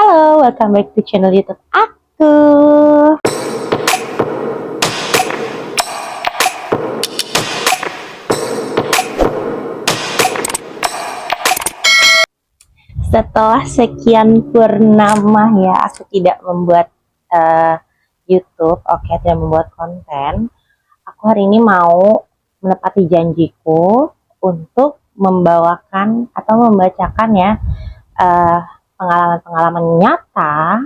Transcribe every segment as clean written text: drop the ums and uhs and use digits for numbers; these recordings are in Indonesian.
Halo, welcome back to channel YouTube aku. Setelah sekian purnama ya, aku tidak membuat YouTube, tidak membuat konten. Aku hari ini mau menepati janjiku untuk membawakan atau membacakan ya pengalaman-pengalaman nyata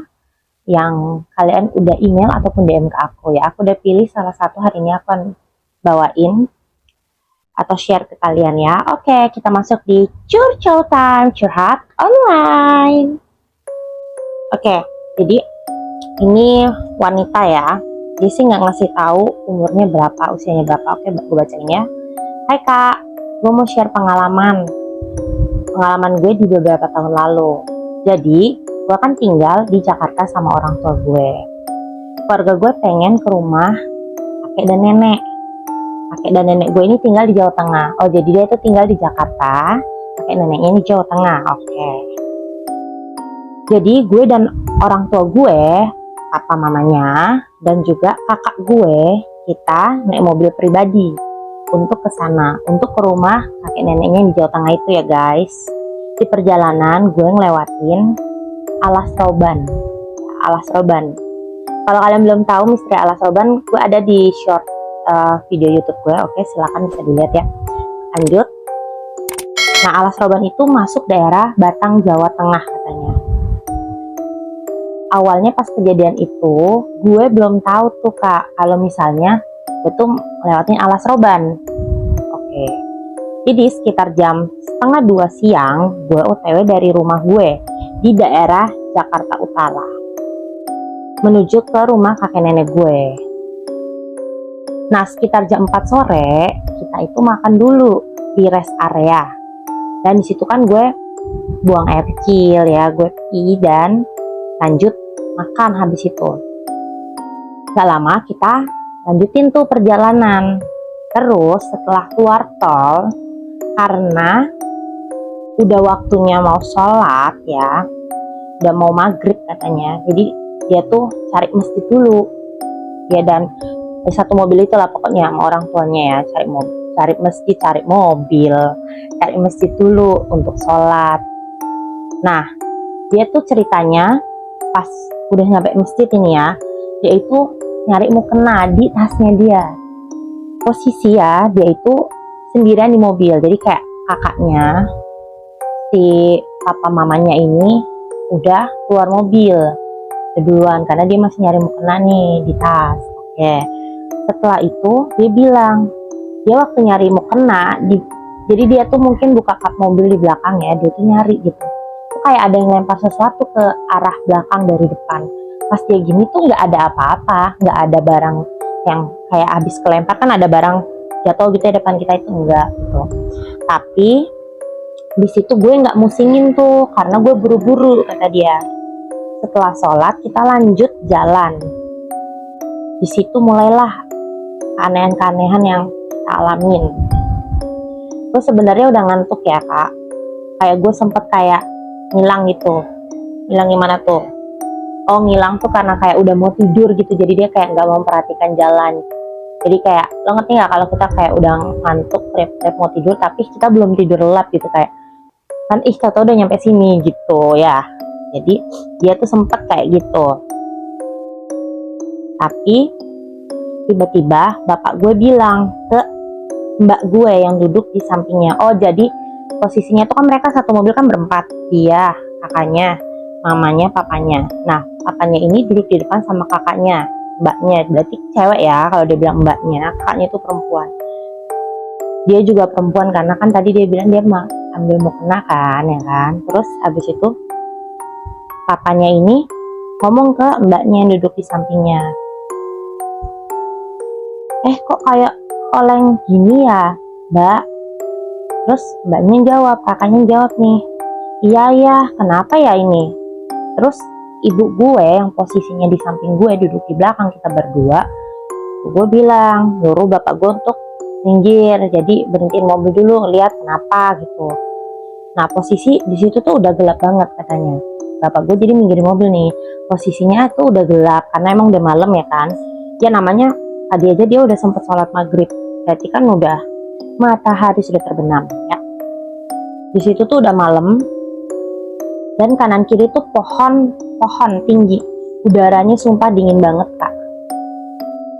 yang kalian udah email ataupun DM ke aku ya. Aku udah pilih salah satu, hari ini aku akan bawain atau share ke kalian ya. Oke, kita masuk di Curcol Time, curhat online. Oke, jadi ini wanita ya. Dia sih nggak ngasih tahu umurnya berapa, usianya berapa. Oke, gue bacain ya. Hai kak, gue mau share pengalaman gue di beberapa tahun lalu. Jadi, gue kan tinggal di Jakarta sama orang tua gue. Keluarga gue pengen ke rumah kakek dan nenek. Kakek dan nenek gue ini tinggal di Jawa Tengah. Oh, jadi dia itu tinggal di Jakarta, kakek neneknya di Jawa Tengah. Oke. Jadi gue dan orang tua gue, papa mamanya, dan juga kakak gue, kita naik mobil pribadi untuk ke sana, untuk ke rumah kakek neneknya di Jawa Tengah itu ya guys. Di perjalanan gue ngelewatin Alas Roban. Alas Roban. Kalau kalian belum tahu misteri Alas Roban, gue ada di short video YouTube gue. Oke, silakan bisa dilihat ya. Lanjut. Nah, Alas Roban itu masuk daerah Batang, Jawa Tengah katanya. Awalnya pas kejadian itu, gue belum tahu tuh kak, kalau misalnya gue tuh ngelewatin Alas Roban. Oke. Jadi sekitar jam 1:30 siang, gue OTW dari rumah gue di daerah Jakarta Utara menuju ke rumah kakek nenek gue. Nah, sekitar jam 4 sore, kita itu makan dulu di rest area. Dan disitu kan gue buang air kecil ya, gue pi dan lanjut makan habis itu. Gak lama kita lanjutin tuh perjalanan. Terus setelah keluar tol, karena udah waktunya mau sholat ya, udah mau maghrib katanya, jadi dia tuh cari masjid dulu ya, dan di satu mobil itu lah pokoknya sama orang tuanya ya, cari masjid, cari mobil, cari masjid dulu untuk sholat. Nah, dia tuh ceritanya pas udah nyampe masjid ini ya, dia itu nyari mukena di tasnya dia. Posisi ya, dia itu sendirian di mobil, jadi kayak kakaknya, si papa mamanya ini udah keluar mobil duluan karena dia masih nyari mukena nih di tas. Oke. Setelah itu dia bilang, dia waktu nyari mukena jadi dia tuh mungkin buka kap mobil di belakang ya, dia tuh nyari gitu. Tuh kayak ada yang lempar sesuatu ke arah belakang dari depan. Pas dia gini tuh nggak ada apa-apa, nggak ada barang yang kayak habis kelempar, kan ada barang jatuh gitu ya depan kita, itu enggak gitu. Tapi di situ gue nggak musingin tuh karena gue buru-buru kata dia. Setelah sholat kita lanjut jalan. Di situ mulailah keanehan-keanehan yang kita alamin. Gue sebenarnya udah ngantuk ya kak. Kayak gue sempet kayak ngilang gitu. Ngilang gimana tuh? Oh, ngilang tuh karena kayak udah mau tidur gitu. Jadi dia kayak nggak mau memperhatikan jalan. Jadi kayak, lo ngerti nggak kalau kita kayak udah ngantuk, rep mau tidur, tapi kita belum tidur lelap gitu, kayak kan tau udah nyampe sini gitu ya. Jadi dia tuh sempet kayak gitu. Tapi tiba-tiba bapak gue bilang ke mbak gue yang duduk di sampingnya. Oh, jadi posisinya tuh kan mereka satu mobil kan berempat, dia, kakaknya, mamanya, papanya. Nah, papanya ini duduk di depan sama kakaknya, mbaknya, berarti cewek ya kalau dia bilang mbaknya. Kakaknya itu perempuan. Dia juga perempuan karena kan tadi dia bilang dia ambil mukena kan ya kan. Terus habis itu papanya ini ngomong ke mbaknya yang duduk di sampingnya, kok kayak oleng gini ya mbak? Terus mbaknya jawab, kakaknya jawab nih, iya ya, kenapa ya ini? Terus ibu gue yang posisinya di samping gue, duduk di belakang kita berdua, gue bilang, nyuruh bapak gue untuk minggir, jadi berhentiin mobil dulu, lihat kenapa gitu. Nah, posisi di situ tuh udah gelap banget katanya. bapak gue jadi minggir mobil nih. Posisinya tuh udah gelap karena emang udah malam ya kan. Ya namanya tadi aja dia udah sempet sholat maghrib, berarti kan udah matahari sudah terbenam ya. Di situ tuh udah malam dan kanan kiri tuh pohon tinggi, udaranya sumpah dingin banget kak.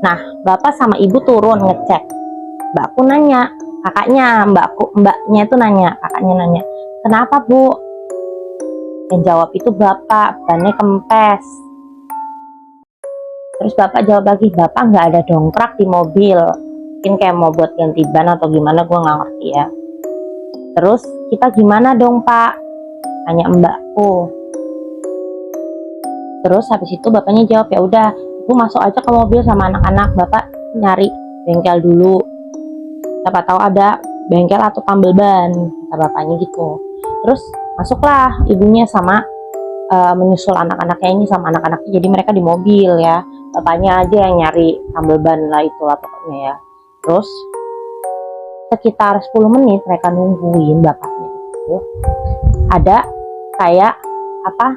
Nah bapak sama ibu turun ngecek, mbakku nanya, mbaknya itu nanya, kakaknya nanya, kenapa bu? Yang jawab itu bapak, bannya kempes. Terus bapak jawab lagi, bapak nggak ada dongkrak di mobil, mungkin kayak mau buat ganti ban atau gimana, gue nggak ngerti ya. Terus kita gimana dong pak? Tanya mbakku. Terus habis itu bapaknya jawab, ya udah ibu masuk aja ke mobil sama anak-anak, bapak nyari bengkel dulu, siapa tahu ada bengkel atau tambal ban, kata bapaknya gitu. Terus masuklah ibunya sama menyusul anak-anaknya ini sama anak-anaknya, jadi mereka di mobil ya, bapaknya aja yang nyari tambal ban lah itulah pokoknya ya. Terus sekitar 10 menit mereka nungguin bapaknya itu, ada kayak apa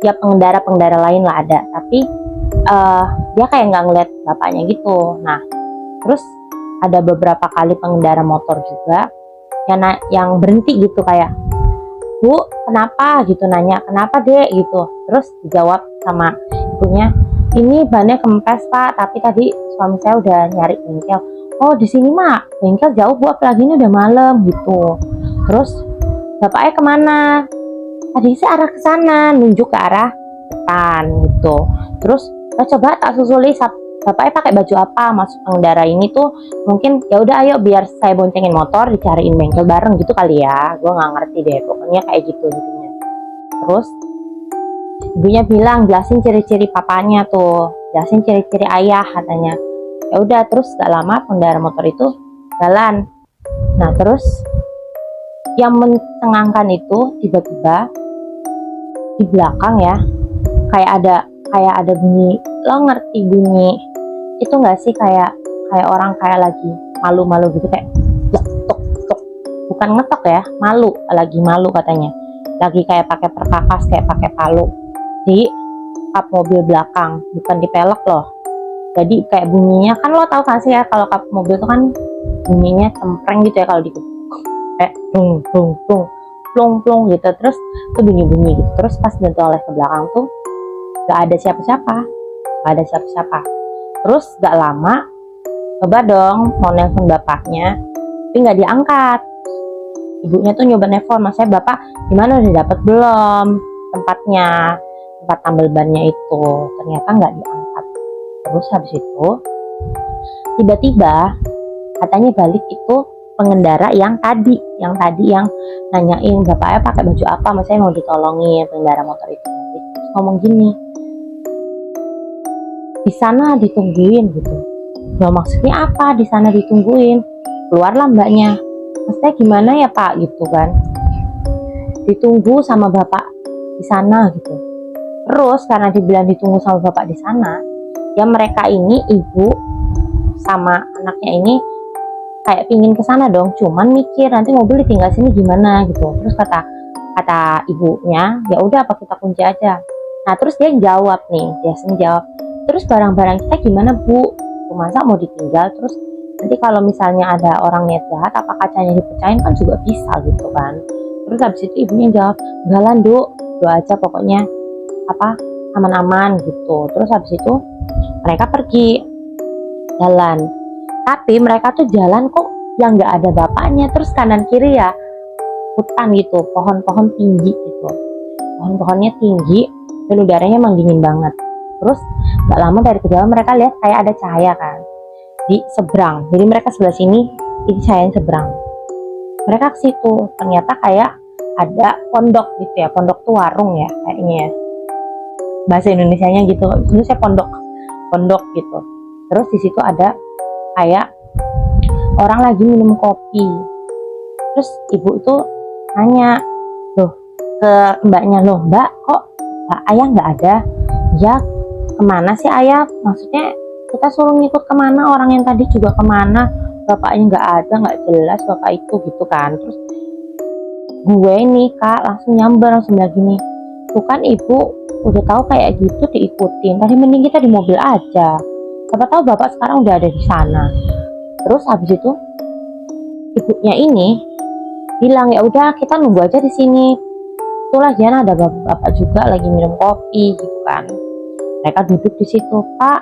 ya, pengendara lain lah ada, tapi dia kayak nggak ngeliat bapaknya gitu. Nah terus ada beberapa kali pengendara motor juga yang berhenti gitu, kayak bu kenapa gitu, nanya kenapa dek gitu. Terus dijawab sama ibunya, ini bannya kempes pak, tapi tadi suami saya udah nyari bengkel. Oh di sini mah bengkel jauh bu, apalagi ini udah malam gitu. Terus bapaknya kemana? Tadi sih arah ke sana, nunjuk ke arah depan gitu. Terus coba tak susuli, bapaknya pakai baju apa? Masuk pengendara ini tuh mungkin ya udah ayo biar saya boncengin motor, dicariin bengkel bareng gitu kali ya. Gue nggak ngerti deh, pokoknya kayak gitu intinya. Terus ibunya bilang jelasin ciri-ciri papanya tuh, jelasin ciri-ciri ayah katanya. Ya udah, terus gak lama pengendara motor itu jalan. Nah terus yang mencengangkan itu tiba-tiba di belakang ya, kayak ada bunyi, lo ngerti bunyi itu nggak sih, kayak orang kayak lagi malu-malu gitu, kayak tok tok, bukan ngetok ya, lagi malu katanya, lagi kayak pakai perkakas, kayak pakai palu di kap mobil belakang, bukan di pelek loh. Jadi kayak bunyinya kan, lo tau kan sih ya kalau kap mobil itu kan bunyinya cempreng gitu ya kalau di kayak tung tung tung plung plung gitu, terus tuh bunyi gitu. Terus pas oleh ke belakang tuh gak ada siapa-siapa, terus gak lama coba dong mau nelfon bapaknya tapi nggak diangkat. Ibunya tuh nyoba nelfon, maksudnya bapak gimana, udah dapet belum tempat tambal bannya itu, ternyata nggak diangkat. Terus habis itu tiba-tiba katanya balik itu pengendara yang tadi nanyain bapaknya pakai baju apa, maksudnya mau ditolongin pengendara motor itu. Terus ngomong gini, di sana ditungguin gitu. Nah maksudnya apa di sana ditungguin? Keluarlah mbaknya, maksudnya gimana ya pak gitu kan, ditunggu sama bapak di sana gitu. Terus karena dibilang ditunggu sama bapak di sana, ya mereka ini ibu sama anaknya ini kayak pingin ke sana dong, cuman mikir nanti mobil ditinggal sini gimana gitu. Terus kata ibunya, ya udah apa kita kunci aja. Nah terus dia jawab nih, terus barang-barang kita gimana bu? Masa mau ditinggal? Terus nanti kalau misalnya ada orang niat jahat, apa kacanya dipecahin kan juga bisa gitu kan. Terus habis itu ibunya jawab, enggak lah Duk, doa aja pokoknya aman-aman gitu. Terus habis itu mereka pergi jalan, tapi mereka tuh jalan kok yang nggak ada bapaknya. Terus kanan kiri ya hutan gitu, pohon-pohon tinggi gitu, pohon-pohonnya tinggi dan udaranya emang dingin banget. Terus gak lama dari kejauhan mereka lihat kayak ada cahaya kan di seberang, jadi mereka sebelah sini, ini cahayanya seberang. Mereka ke situ, ternyata kayak ada pondok gitu ya, pondok tuh warung ya kayaknya ya, bahasa Indonesianya gitu, saya pondok gitu. Terus di situ ada kayak orang lagi minum kopi. Terus ibu itu nanya loh ke mbaknya, loh mbak kok ayah nggak ada? Ya kemana sih ayah, maksudnya kita suruh ngikut kemana, orang yang tadi juga kemana, bapaknya nggak ada, nggak jelas bapak itu gitu kan. Terus gue nih kak langsung nyamber, langsung bilang gini, bukan ibu udah tahu kayak gitu diikutin, tadi mending kita di mobil aja, siapa tahu bapak sekarang udah ada di sana. Terus habis itu ibunya ini bilang ya udah kita nunggu aja di sini, itulah Jana ada bapak juga lagi minum kopi gitu kan. Mereka duduk di situ. Pak,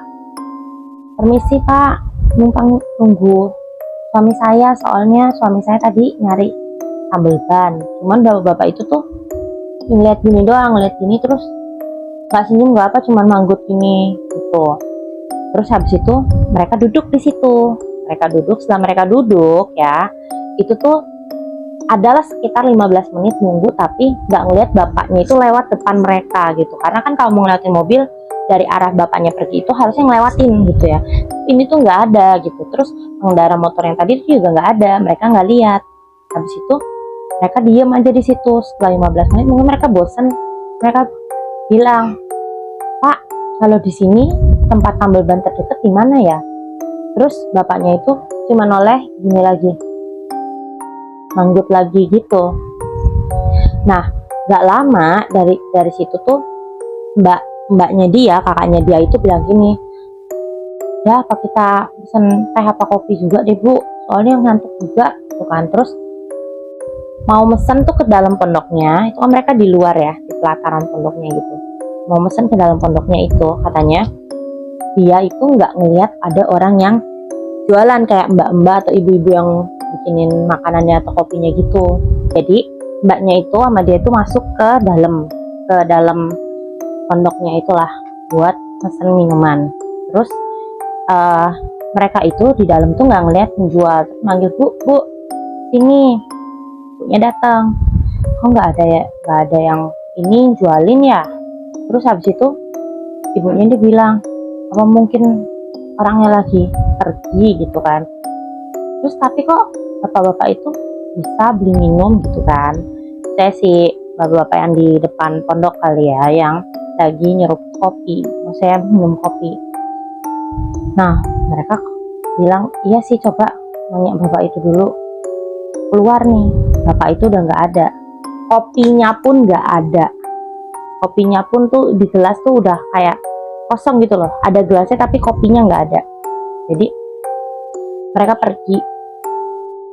permisi Pak, numpang nunggu suami saya, soalnya suami saya tadi nyari sambal ban. Cuman bapak itu tuh ngeliat gini doang, ngeliat gini terus nggak senyum nggak apa, cuman manggut gini gitu. Terus habis itu mereka duduk di situ. Mereka duduk, setelah mereka duduk ya, itu tuh adalah sekitar 15 menit nunggu, tapi nggak ngeliat bapaknya itu lewat depan mereka gitu. Karena kan kalau mau ngelewatin mobil dari arah bapaknya pergi itu harusnya ngelewatin gitu ya. Ini tuh nggak ada gitu. Terus pengendara motor yang tadi itu juga nggak ada, mereka nggak lihat. Habis itu mereka diem aja di situ. Setelah 15 menit mungkin mereka bosen, mereka bilang, Pak, kalau di sini tempat tambal ban terdekat di mana ya? Terus bapaknya itu cuma noleh gini lagi, manggut lagi gitu. Nah, gak lama dari situ tuh mbaknya dia, kakaknya dia itu bilang gini, ya apa kita pesen teh apa kopi juga deh bu, soalnya ngantuk juga tuh kan. Terus mau mesen tuh ke dalam pondoknya, itu kan mereka di luar ya, di pelataran pondoknya gitu. Mau mesen ke dalam pondoknya itu, katanya dia itu nggak ngelihat ada orang yang jualan kayak mbak-mbak atau ibu-ibu yang bikinin makanannya atau kopinya gitu. Jadi mbaknya itu sama dia itu masuk ke dalam pondoknya itulah buat pesen minuman. Terus mereka itu di dalam tuh nggak ngelihat penjual, manggil bu sini. Ibunya datang, kok nggak ada yang ini jualin ya. Terus habis itu ibunya dia bilang, apa mungkin orangnya lagi pergi gitu kan. Terus tapi kok bapak-bapak itu bisa beli minum gitu kan. Saya sih bapak-bapak yang di depan pondok kali ya, yang lagi nyeruput kopi, maksudnya minum kopi. Nah mereka bilang, iya sih coba nanya bapak itu dulu. Keluar nih, bapak itu udah nggak ada, kopinya pun nggak ada. Kopinya pun tuh di gelas tuh udah kayak kosong gitu loh, ada gelasnya tapi kopinya nggak ada. Jadi mereka pergi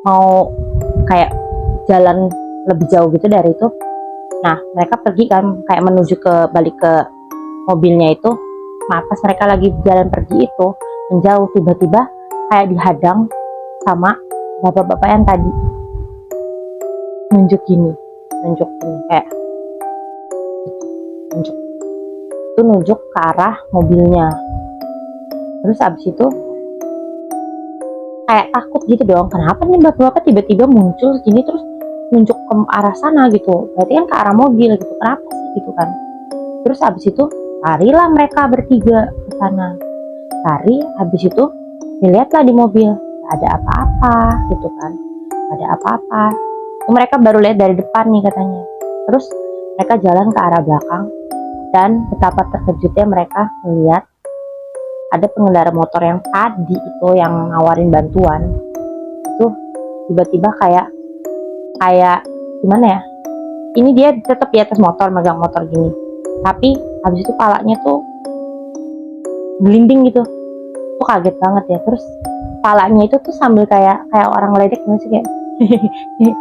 mau kayak jalan lebih jauh gitu dari itu. Nah mereka pergi kan kayak menuju ke balik ke mobilnya itu. Nah pas mereka lagi jalan pergi itu menjauh, tiba-tiba kayak dihadang sama bapak-bapak yang tadi nunjuk gini kayak nunjuk ke arah mobilnya. Terus abis itu kayak takut gitu dong, kenapa nih bapak-bapak tiba-tiba muncul gini terus nunjuk ke arah sana gitu, berarti kan ke arah mobil gitu, kenapa sih gitu kan. Terus abis itu larilah mereka bertiga ke sana, lari. Habis itu dilihatlah di mobil gak ada apa-apa gitu kan, gak ada apa-apa. Mereka baru lihat dari depan nih katanya. Terus mereka jalan ke arah belakang, dan betapa terkejutnya mereka melihat ada pengendara motor yang tadi itu yang nawarin bantuan itu tiba-tiba kayak gimana ya, ini dia tetap di atas motor, megang motor gini, tapi habis itu palanya tuh gelinding gitu. Tuh kaget banget ya. Terus palanya itu tuh sambil kayak orang ngeledek gitu sih, kayak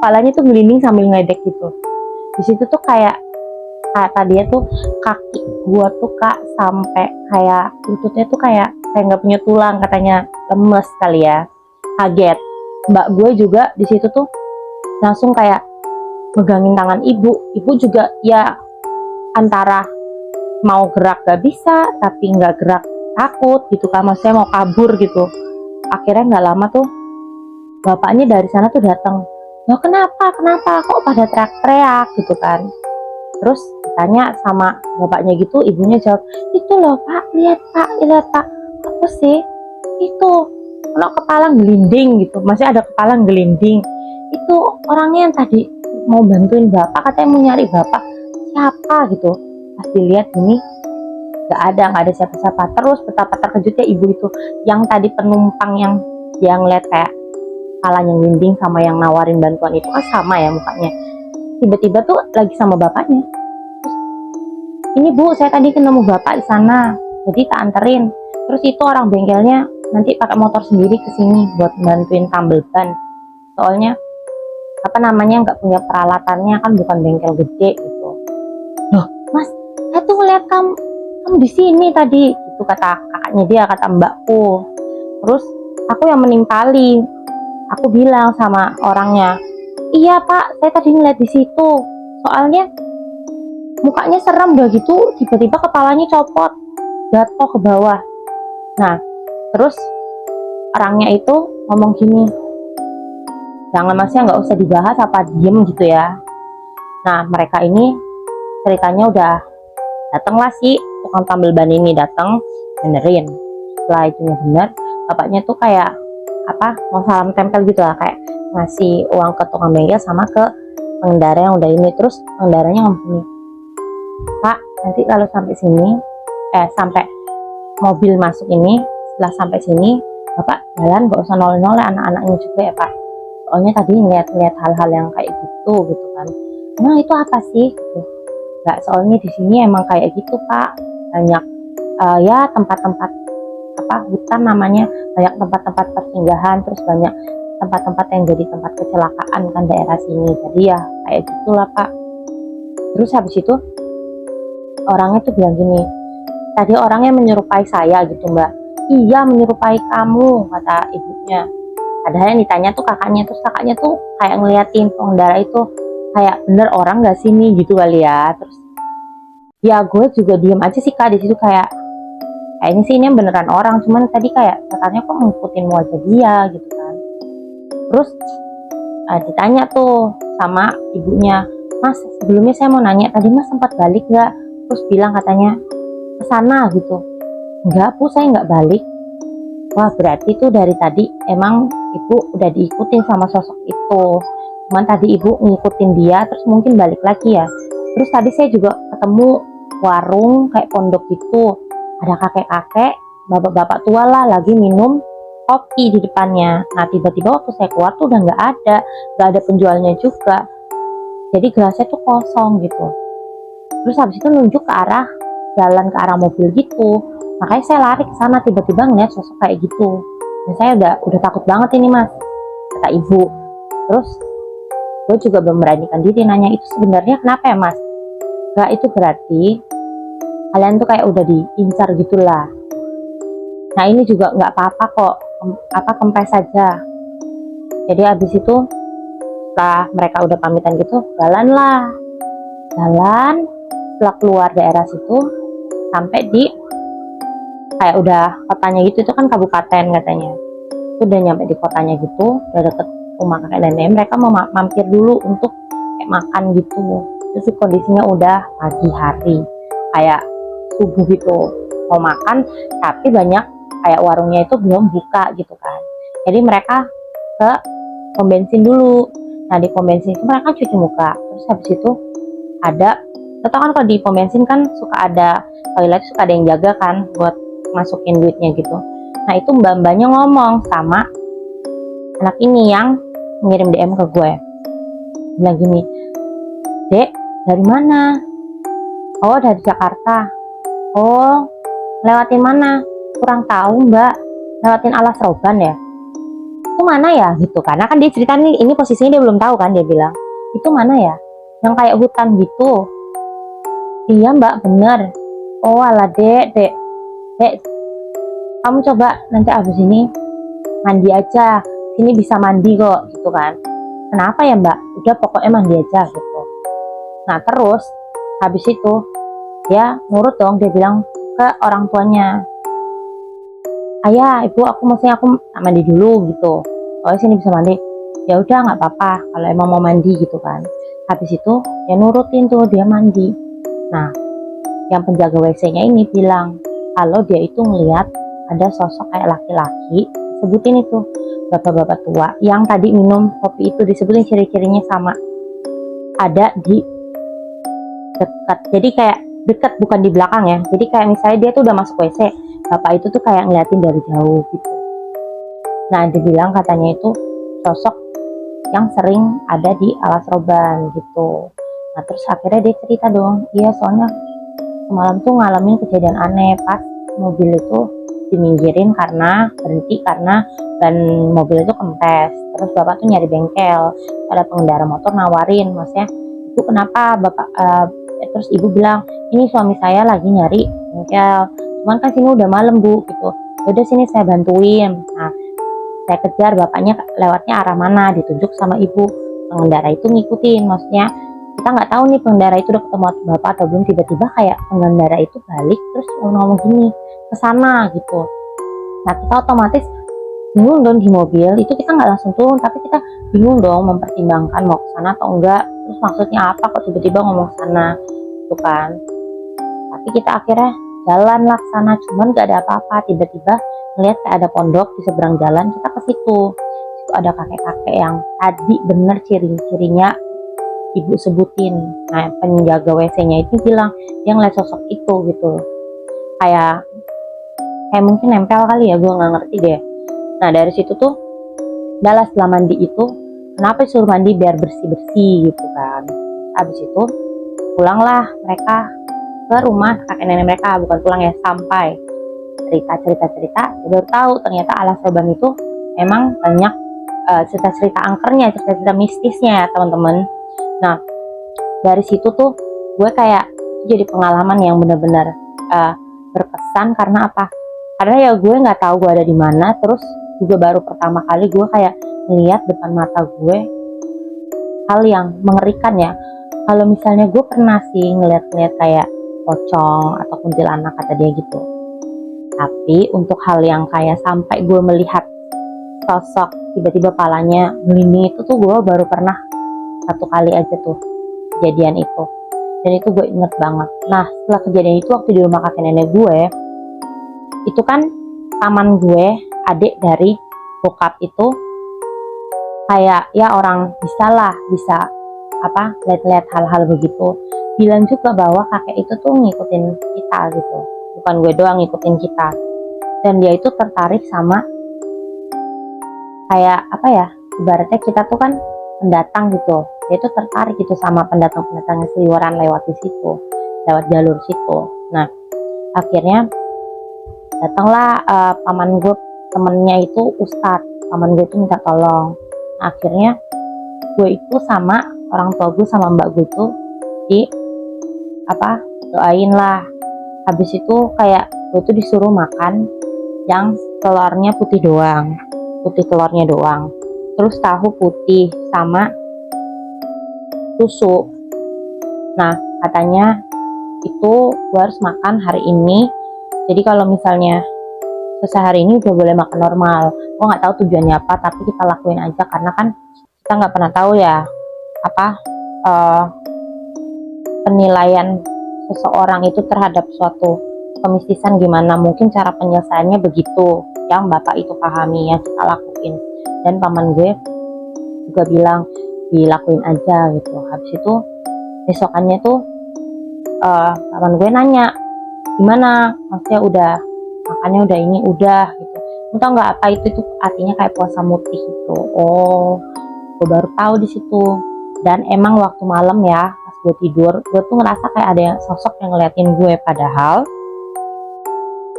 palanya tuh gelinding sambil ngeledek gitu. Di situ tuh kayak tadi tuh kaki gua tuh kak sampai kayak lututnya tuh kayak nggak punya tulang, katanya lemes kali ya, kaget. Mbak gue juga di situ tuh langsung kayak megangin tangan ibu juga ya, antara mau gerak gak bisa tapi nggak gerak, takut gitu kan, maksudnya mau kabur gitu. Akhirnya nggak lama tuh bapaknya dari sana tuh datang, loh kenapa kok pada teriak-teriak gitu kan. Terus ditanya sama bapaknya gitu, ibunya jawab, itu loh pak, lihat pak, apa sih itu, kalau kepala gelinding gitu, masih ada kepala gelinding, itu orangnya yang tadi mau bantuin bapak, katanya mau nyari bapak, siapa gitu. Pas dilihat ini nggak ada siapa-siapa. Terus betapa terkejutnya ibu itu, yang tadi penumpang yang dia ngeliat kayak kepalanya gelinding sama yang nawarin bantuan itu kan sama ya mukanya, tiba-tiba tuh lagi sama bapaknya. Terus ini Bu, saya tadi ketemu bapak di sana, jadi tak anterin. Terus itu orang bengkelnya nanti pakai motor sendiri ke sini buat bantuin tambel ban. Soalnya apa namanya nggak punya peralatannya, kan bukan bengkel gede gitu. Loh Mas, saya tuh ngeliat kamu di sini tadi, itu kata kakaknya dia, kata mbakku. Terus aku yang menimpali, aku bilang sama orangnya, iya Pak, saya tadi ngeliat di situ. Soalnya mukanya serem udah gitu, tiba-tiba kepalanya copot, jatuh ke bawah. Nah, terus orangnya itu ngomong gini, jangan Masnya nggak usah dibahas, apa diem gitu ya. Nah, mereka ini ceritanya udah datanglah si tukang tambal ban ini, datang benerin. Setelah itu bener, bapaknya tuh kayak apa, mau salam tempel gitu lah, kayak ngasih uang ke tukang bengkel sama ke pengendara yang udah ini. Terus pengendaranya ngomong gini, Pak, nanti kalau sampai sini, sampai mobil masuk ini, setelah sampai sini Bapak jalan gak usah noleh-noleh anak-anaknya juga ya Pak, soalnya tadi ngeliat-ngeliat hal-hal yang kayak gitu kan. Emang itu apa sih gitu? Nggak, soalnya di sini emang kayak gitu Pak, banyak ya tempat-tempat apa, hutan namanya, banyak tempat-tempat persinggahan, terus banyak tempat-tempat yang jadi tempat kecelakaan kan daerah sini, jadi ya kayak gitulah Pak. Terus habis itu orangnya tuh bilang gini, tadi orangnya menyerupai saya gitu Mbak. Iya menyerupai kamu, kata ibunya. Padahal yang ditanya tuh kakaknya, terus kakaknya tuh kayak ngeliatin pengendara itu, kayak bener orang gak sini gitu kali ya. Terus ya gue juga diem aja sih Kak di situ, kayak kayaknya sih ini beneran orang, cuman tadi kayak katanya kok ngikutin wajah dia gitu kan. Terus ditanya tuh sama ibunya, Mas sebelumnya saya mau nanya, tadi Mas sempat balik nggak? Terus bilang katanya ke sana gitu. Enggak Bu, saya nggak balik. Wah berarti tuh dari tadi emang ibu udah diikutin sama sosok itu, cuman tadi ibu ngikutin dia terus mungkin balik lagi ya. Terus tadi saya juga ketemu warung kayak pondok gitu, ada kakek-kakek, bapak-bapak tua lah lagi minum kopi di depannya. Nah tiba-tiba waktu saya keluar tuh udah nggak ada penjualnya juga, jadi gelasnya tuh kosong gitu. Terus habis itu nunjuk ke arah jalan, ke arah mobil gitu, makanya saya lari ke sana, tiba-tiba ngeliat sosok kayak gitu. Dan saya udah takut banget ini Mas, kata ibu. Terus gue juga belum beranikan diri nanya, itu sebenarnya kenapa ya Mas? Gak, itu berarti kalian tuh kayak udah diincar gitulah. Nah ini juga nggak apa-apa kok, kempes saja. Jadi abis itu setelah mereka udah pamitan gitu, jalan. Setelah keluar daerah situ sampai di kayak udah kotanya gitu, itu kan kabupaten katanya. Itu udah nyampe di kotanya gitu, udah deket rumah kakek dan nenek. Mereka mau mampir dulu untuk kayak makan gitu. Terus kondisinya udah pagi hari, kayak subuh gitu, mau makan tapi banyak kayak warungnya itu belum buka gitu kan. Jadi mereka ke pom bensin dulu. Nah di pom bensin itu mereka cuci muka. Terus habis itu ada, kita kan kalau di pom bensin kan suka ada toilet, suka ada yang jaga kan buat masukin duitnya gitu. Nah itu mbak-mbaknya ngomong sama anak ini yang ngirim DM ke gue, bilang gini, Dek dari mana? Oh dari Jakarta. Oh lewatin mana? Kurang tahu Mbak, lewatin Alas Roban ya. Itu mana ya gitu, karena kan dia cerita nih, ini posisinya dia belum tahu kan, dia bilang itu mana ya, yang kayak hutan gitu. Iya Mbak bener. Oh alah dek, kamu coba nanti abis ini mandi aja, sini bisa mandi kok gitu kan. Kenapa ya Mbak? Udah pokoknya mandi aja gitu. Nah terus habis itu dia nurut dong, dia bilang ke orang tuanya, ayah ibu aku maksudnya aku mandi dulu gitu, oh sini bisa mandi. Ya udah nggak apa-apa kalau emang mau mandi gitu kan. Habis itu dia nurutin tuh, dia mandi. Nah yang penjaga WC-nya ini bilang kalau dia itu ngelihat ada sosok kayak laki-laki, sebutin itu bapak-bapak tua yang tadi minum kopi itu, disebutin ciri-cirinya sama, ada di dekat, jadi kayak dekat bukan di belakang ya, jadi kayak misalnya dia tuh udah masuk WC, bapak itu tuh kayak ngeliatin dari jauh gitu. Nah dibilang katanya itu sosok yang sering ada di Alas Roban gitu. Nah terus akhirnya dia cerita dong, iya soalnya semalam tuh ngalamin kejadian aneh pas mobil itu diminggirin karena berhenti karena ban mobil itu kempes. Terus bapak tuh nyari bengkel, ada pengendara motor nawarin, maksudnya itu kenapa bapak, terus ibu bilang ini suami saya lagi nyari bengkel, cuman kan sini udah malam bu gitu, udah sini saya bantuin. Nah saya kejar, bapaknya lewatnya arah mana, ditunjuk sama ibu. Pengendara itu ngikutin, maksudnya kita nggak tahu nih pengendara itu udah ketemu bapak atau belum, tiba-tiba kayak pengendara itu balik terus ngomong gini ke sana gitu. Nah kita otomatis bingung dong di mobil itu, kita nggak langsung turun tapi kita bingung dong mempertimbangkan mau ke sana atau enggak, terus maksudnya apa kok tiba-tiba ngomong sana gitu kan. Tapi kita akhirnya jalan lah ke sana, cuman nggak ada apa-apa. Tiba-tiba ngeliat kayak ada pondok di seberang jalan, kita ke situ. Situ ada kakek-kakek yang tadi bener ciri-cirinya ibu sebutin. Nah penjaga WC-nya itu bilang dia ngeliat sosok itu gitu, kayak mungkin nempel kali ya, gue nggak ngerti deh. Nah dari situ tuh balas setelah mandi itu, kenapa suruh mandi biar bersih-bersih gitu kan. Habis itu pulanglah mereka ke rumah kakek nenek mereka, bukan pulang ya, sampai cerita baru tahu ternyata Alas Roban itu memang banyak cerita-cerita angkernya, cerita-cerita mistisnya ya teman-teman. Nah dari situ tuh gue kayak jadi pengalaman yang benar-benar berkesan. Karena apa? Karena ya gue nggak tahu gue ada di mana, terus juga baru pertama kali gue kayak melihat depan mata gue hal yang mengerikan ya. Kalau misalnya gue pernah sih ngeliat-ngeliat kayak pocong atau kuntilanak kata dia gitu, tapi untuk hal yang kayak sampai gue melihat sosok tiba-tiba palanya melindungi itu tuh gue baru pernah satu kali aja tuh kejadian itu, dan itu gue inget banget. Nah setelah kejadian itu waktu di rumah kakek nenek gue itu kan, paman gue adik dari bokap itu kayak ya orang bisa apa lihat-lihat hal-hal begitu, bilang juga bahwa kakek itu tuh ngikutin kita gitu, bukan gue doang ngikutin kita. Dan dia itu tertarik sama kayak apa ya, ibaratnya kita tuh kan pendatang gitu, dia itu tertarik gitu sama pendatang-pendatang yang seliweran lewat di situ, lewat jalur situ. Nah akhirnya datanglah paman gue, temennya itu ustadz, paman gue itu minta tolong. Nah, akhirnya gue itu sama orang tua gue sama mbak gue itu di apa doain lah. Habis itu kayak gue tuh disuruh makan yang telurnya putih doang, putih telurnya doang, terus tahu putih sama susu. Nah katanya itu gue harus makan hari ini, jadi kalau misalnya selesai hari ini udah boleh makan normal. Gue nggak tahu tujuannya apa, tapi kita lakuin aja karena kan kita nggak pernah tahu ya apa penilaian seseorang itu terhadap suatu kemistisan gimana. Mungkin cara penyelesaiannya begitu yang bapak itu pahami, yang kita lakuin. Dan paman gue juga bilang dilakuin aja gitu. Habis itu besokannya tuh paman gue nanya gimana, maksudnya udah makannya udah ini udah gitu. Lu tau nggak apa itu artinya kayak puasa mutih gitu. Oh gue baru tahu di situ. Dan emang waktu malam ya pas gue tidur, gue tuh ngerasa kayak ada sosok yang ngeliatin gue,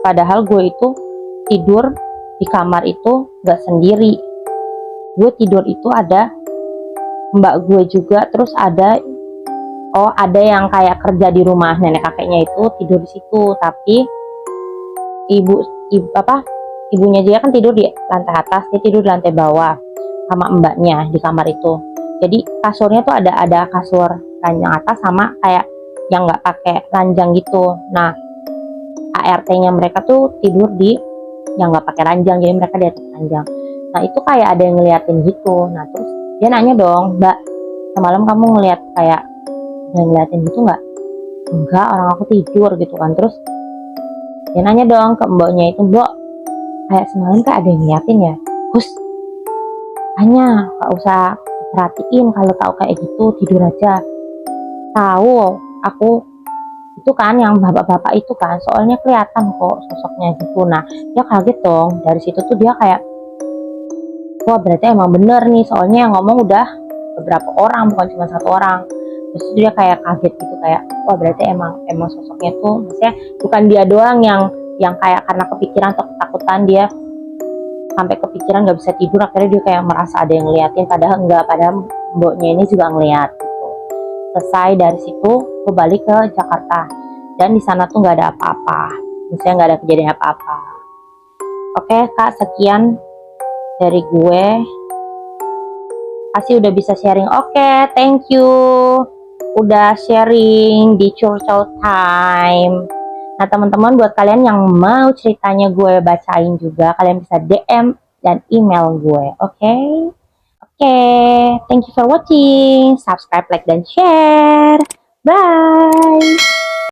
padahal gue itu tidur di kamar itu nggak sendiri. Gue tidur itu ada mbak gue juga, terus ada yang kayak kerja di rumah nenek kakeknya itu tidur di situ, tapi ibunya dia kan tidur di lantai atas, dia tidur di lantai bawah sama mbaknya di kamar itu. Jadi kasurnya tuh ada kasur ranjang atas sama kayak yang nggak pakai ranjang gitu. Nah ART-nya mereka tuh tidur di yang nggak pakai ranjang, jadi mereka di atas ranjang. Nah itu kayak ada yang ngeliatin gitu. Nah terus dia nanya dong, mbak semalam kamu ngeliat kayak yang ngeliatin gitu nggak? Enggak, orang aku tidur gitu kan. Terus dia nanya dong ke mboknya itu, mbok kayak semalam kayak ada yang ngeliatin ya? Hus, hanya gak usah perhatiin, kalau tahu kayak gitu tidur aja. Tahu aku itu kan yang bapak-bapak itu kan, soalnya kelihatan kok sosoknya gitu. Nah dia kaget dong. Dari situ tuh dia kayak, wah berarti emang bener nih, soalnya yang ngomong udah beberapa orang, bukan cuma satu orang. Terus dia kayak kaget gitu, kayak wah berarti emang sosoknya tuh, maksudnya bukan dia doang yang kayak karena kepikiran atau ketakutan dia sampai kepikiran nggak bisa tidur, akhirnya dia kayak merasa ada yang ngeliatin, padahal enggak, padahal mboknya ini juga ngeliat gitu. Selesai dari situ gue balik ke Jakarta, dan di sana tuh nggak ada apa-apa, misalnya nggak ada kejadian apa-apa. Oke kak, sekian dari gue, pasti udah bisa sharing. Oke, thank you udah sharing di Curcol Time. Nah teman-teman, buat kalian yang mau ceritanya gue bacain juga, kalian bisa DM dan email gue. Oke, thank you for watching, subscribe, like, dan share. Bye.